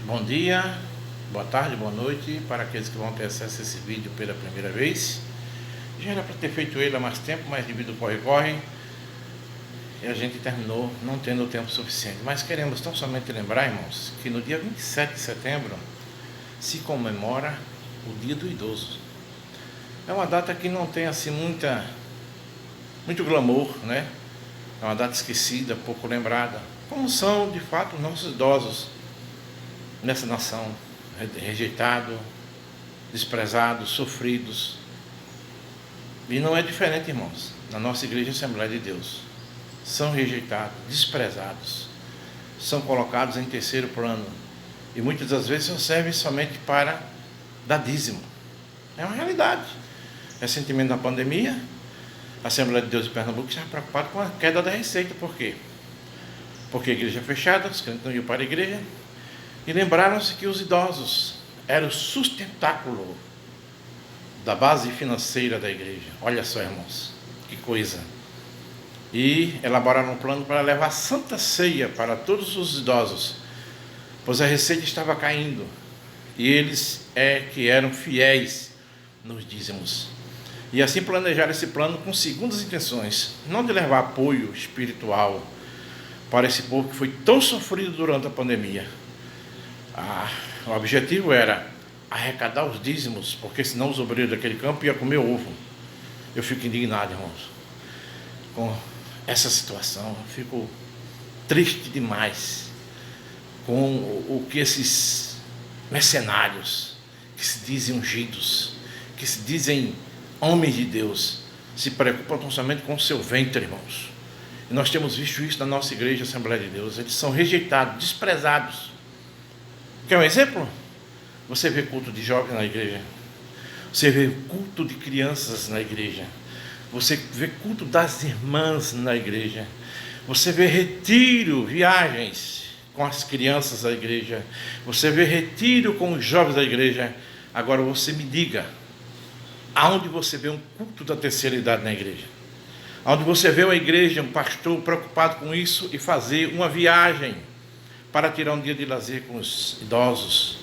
Bom dia, boa tarde, boa noite para aqueles que vão ter acesso a esse vídeo pela primeira vez. Já era para ter feito ele há mais tempo, mas devido ao corre-corre, e a gente terminou não tendo tempo suficiente. Mas queremos tão somente lembrar, irmãos, que no dia 27 de setembro se comemora o Dia do Idoso. É uma data que não tem assim muito glamour, né? É uma data esquecida, pouco lembrada, como são de fato os nossos idosos nessa nação, rejeitados, desprezados, sofridos. E não é diferente, irmãos, na nossa igreja Assembleia de Deus. São rejeitados, desprezados, são colocados em terceiro plano e muitas das vezes só servem somente para dar dízimo. É uma realidade. Recentemente na pandemia, a Assembleia de Deus de Pernambuco estava preocupada com a queda da receita. Por quê? Porque a igreja é fechada, os crentes não iam para a igreja. E lembraram-se que os idosos eram o sustentáculo da base financeira da igreja. Olha só, irmãos, que coisa. E elaboraram um plano para levar a Santa Ceia para todos os idosos, pois a receita estava caindo. E eles que eram fiéis nos dízimos. E assim planejaram esse plano com segundas intenções, não de levar apoio espiritual para esse povo que foi tão sofrido durante a pandemia. O objetivo era arrecadar os dízimos, porque senão os obreiros daquele campo iam comer ovo. Eu fico indignado, irmãos, com essa situação. Eu fico triste demais com o que esses mercenários, que se dizem ungidos, que se dizem homens de Deus, se preocupam tão somente com o seu ventre, irmãos. E nós temos visto isso na nossa igreja Assembleia de Deus. Eles são rejeitados, desprezados. Quer um exemplo? Você vê culto de jovens na igreja, você vê culto de crianças na igreja, você vê culto das irmãs na igreja, você vê retiro, viagens com as crianças da igreja, você vê retiro com os jovens da igreja. Agora você me diga, aonde você vê um culto da terceira idade na igreja? Aonde você vê uma igreja, um pastor preocupado com isso e fazer uma viagem para tirar um dia de lazer com os idosos,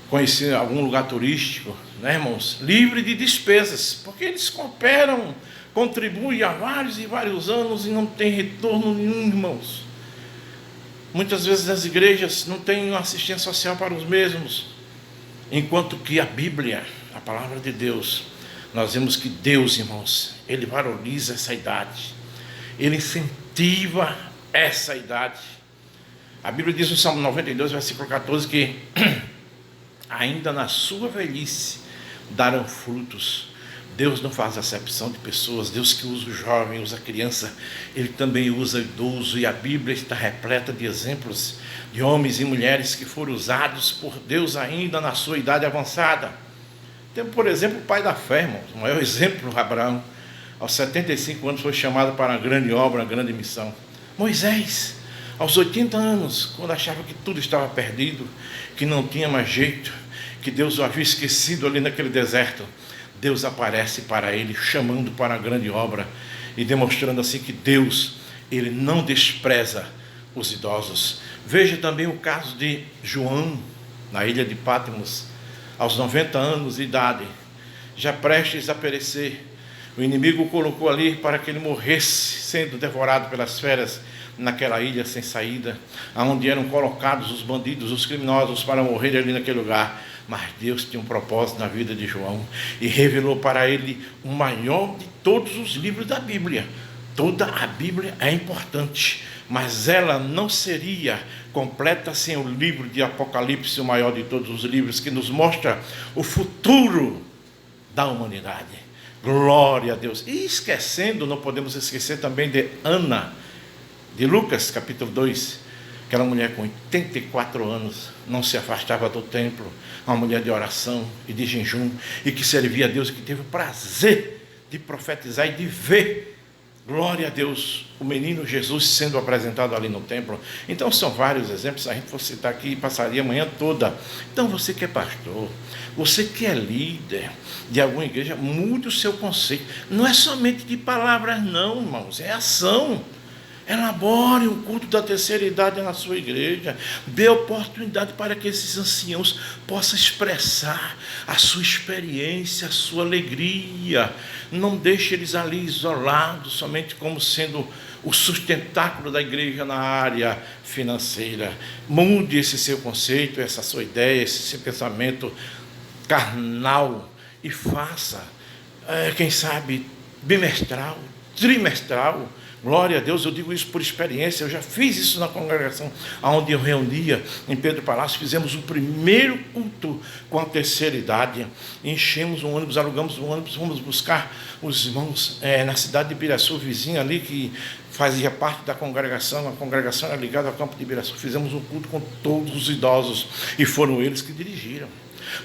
conhecer algum lugar turístico, né, irmãos? Livre de despesas, porque eles cooperam, contribuem há vários e vários anos e não tem retorno nenhum, irmãos. Muitas vezes as igrejas não têm uma assistência social para os mesmos, enquanto que a Bíblia, a palavra de Deus, nós vemos que Deus, irmãos, Ele valoriza essa idade, Ele incentiva essa idade. A Bíblia diz no Salmo 92, versículo 14, que ainda na sua velhice darão frutos. Deus não faz acepção de pessoas. Deus que usa o jovem, usa a criança, Ele também usa o idoso. E a Bíblia está repleta de exemplos de homens e mulheres que foram usados por Deus ainda na sua idade avançada. Temos, por exemplo, o pai da fé, irmãos, o maior exemplo, Abraão. Aos 75 anos foi chamado para uma grande obra, uma grande missão. Moisés, aos 80 anos, quando achava que tudo estava perdido, que não tinha mais jeito, que Deus o havia esquecido ali naquele deserto, Deus aparece para ele, chamando para a grande obra e demonstrando assim que Deus, Ele não despreza os idosos. Veja também o caso de João, na ilha de Patmos, aos 90 anos de idade, já prestes a perecer. O inimigo o colocou ali para que ele morresse, sendo devorado pelas feras, naquela ilha sem saída, onde eram colocados os bandidos, os criminosos, para morrer ali naquele lugar. Mas Deus tinha um propósito na vida de João e revelou para ele o maior de todos os livros da Bíblia. Toda a Bíblia é importante, mas ela não seria completa sem o livro de Apocalipse, o maior de todos os livros, que nos mostra o futuro da humanidade. Glória a Deus. E esquecendo, não podemos esquecer também de Ana, de Lucas, capítulo 2, aquela mulher com 84 anos, não se afastava do templo, uma mulher de oração e de jejum, e que servia a Deus, e que teve o prazer de profetizar e de ver, glória a Deus, o menino Jesus sendo apresentado ali no templo. Então são vários exemplos, se a gente for citar aqui, passaria a manhã toda. Então você que é pastor, você que é líder de alguma igreja, mude o seu conceito. Não é somente de palavras não, irmãos, é ação. Elabore um culto da terceira idade na sua igreja. Dê oportunidade para que esses anciãos possam expressar a sua experiência, a sua alegria. Não deixe eles ali isolados, somente como sendo o sustentáculo da igreja na área financeira. Mude esse seu conceito, essa sua ideia, esse seu pensamento carnal e faça, quem sabe, bimestral, trimestral. Glória a Deus, eu digo isso por experiência, eu já fiz isso na congregação onde eu reunia, em Pedro Palácio, fizemos o primeiro culto com a terceira idade, enchemos um ônibus, alugamos um ônibus, fomos buscar os irmãos na cidade de Ibiraçu, vizinha ali, que fazia parte da congregação, a congregação era ligada ao campo de Ibiraçu, fizemos um culto com todos os idosos, e foram eles que dirigiram.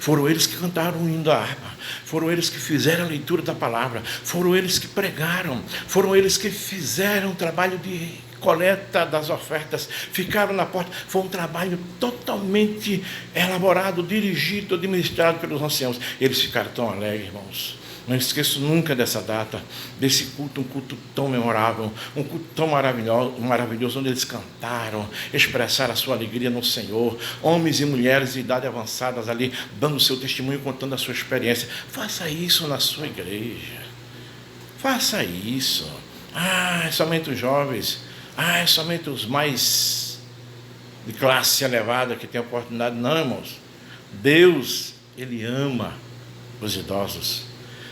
Foram eles que cantaram o hino da harpa, foram eles que fizeram a leitura da palavra, foram eles que pregaram, foram eles que fizeram o trabalho de coleta das ofertas, ficaram na porta. Foi um trabalho totalmente elaborado, dirigido, administrado pelos anciãos. Eles ficaram tão alegres, irmãos. Não esqueço nunca dessa data, desse culto, um culto tão memorável, um culto tão maravilhoso, onde eles cantaram, expressaram a sua alegria no Senhor, homens e mulheres de idade avançadas ali, dando o seu testemunho, contando a sua experiência. Faça isso na sua igreja, faça isso. É somente os jovens, é somente os mais de classe elevada que têm oportunidade. Não, irmãos, Deus, Ele ama os idosos.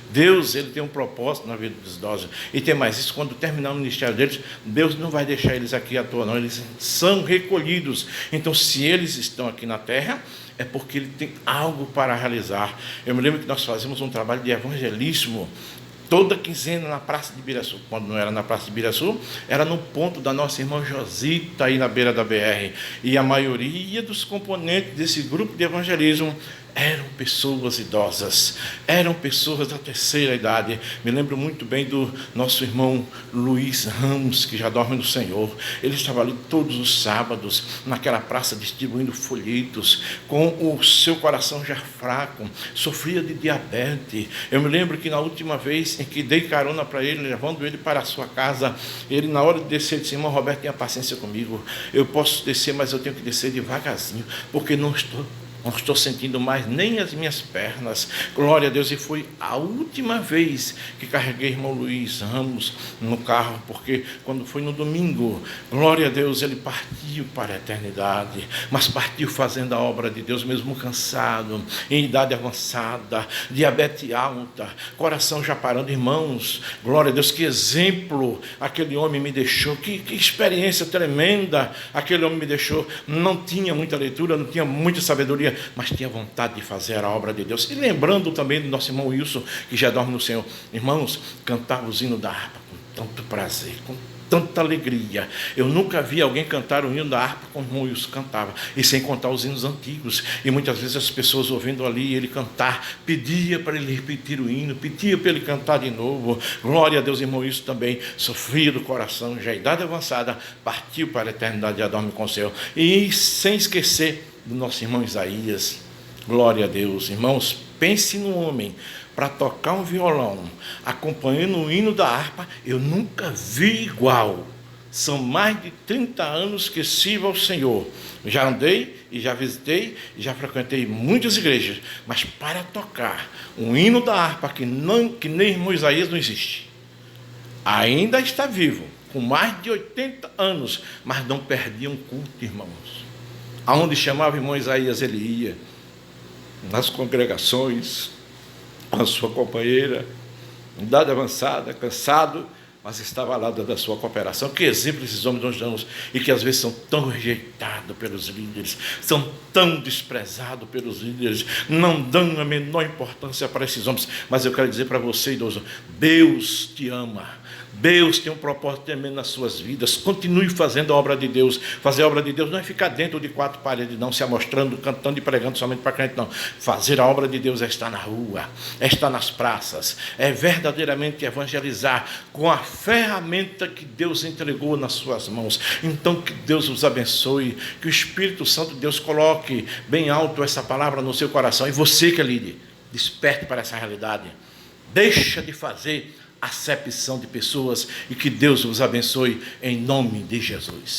Deus, Ele tem um propósito na vida dos idosos. E tem mais isso, quando terminar o ministério deles, Deus não vai deixar eles aqui à toa, não. Eles são recolhidos. Então, se eles estão aqui na terra, é porque Ele tem algo para realizar. Eu me lembro que nós fazíamos um trabalho de evangelismo toda quinzena na Praça de Ibiraçu. Quando não era na Praça de Ibiraçu, era no ponto da nossa irmã Josita, aí na beira da BR. E a maioria dos componentes desse grupo de evangelismo eram pessoas idosas, eram pessoas da terceira idade. Me lembro muito bem do nosso irmão Luiz Ramos, que já dorme no Senhor. Ele estava ali todos os sábados, naquela praça, distribuindo folhetos, com o seu coração já fraco, sofria de diabetes. Eu me lembro que na última vez em que dei carona para ele, levando ele para a sua casa, ele, na hora de descer, disse: irmão Roberto, tenha paciência comigo, eu posso descer, mas eu tenho que descer devagarzinho, porque não estou sentindo mais nem as minhas pernas. Glória a Deus. E foi a última vez que carreguei irmão Luiz Ramos no carro, porque quando foi no domingo, glória a Deus, ele partiu para a eternidade, mas partiu fazendo a obra de Deus, mesmo cansado, em idade avançada, diabetes alta, coração já parando. Irmãos, glória a Deus, que exemplo aquele homem me deixou, que experiência tremenda aquele homem me deixou. Não tinha muita leitura, não tinha muita sabedoria, mas tinha vontade de fazer a obra de Deus. E lembrando também do nosso irmão Wilson, que já dorme no Senhor. Irmãos, cantava o hino da harpa com tanto prazer, com tanta alegria. Eu nunca vi alguém cantar o hino da harpa como o irmão Wilson cantava, e sem contar os hinos antigos. E muitas vezes as pessoas ouvindo ali ele cantar, pedia para ele repetir o hino, pedia para ele cantar de novo. Glória a Deus. Irmão Wilson também sofria do coração, já idade avançada, partiu para a eternidade, já dorme com o Senhor. E sem esquecer do nosso irmão Isaías. Glória a Deus. Irmãos, pense no homem para tocar um violão, acompanhando o hino da harpa. Eu nunca vi igual. São mais de 30 anos que sirvo ao Senhor. Já andei e já visitei e já frequentei muitas igrejas, mas para tocar um hino da harpa que nem irmão Isaías não existe. Ainda está vivo, com mais de 80 anos, mas não perdia um culto, irmãos. Aonde chamava o irmão Isaías, ele ia. Nas congregações, com a sua companheira, em idade avançada, cansado, mas estava ao lado da sua cooperação. Que exemplo esses homens nós damos, e que às vezes são tão rejeitados pelos líderes, são tão desprezados pelos líderes, não dão a menor importância para esses homens. Mas eu quero dizer para você, idoso, Deus te ama. Deus tem um propósito tremendo nas suas vidas. Continue fazendo a obra de Deus. Fazer a obra de Deus não é ficar dentro de quatro paredes, não, se amostrando, cantando e pregando somente para crente, não. Fazer a obra de Deus é estar na rua, é estar nas praças, é verdadeiramente evangelizar com a ferramenta que Deus entregou nas suas mãos. Então, que Deus os abençoe, que o Espírito Santo de Deus coloque bem alto essa palavra no seu coração. E você que é líder, desperte para essa realidade. Deixa de fazer acepção de pessoas e que Deus vos abençoe em nome de Jesus.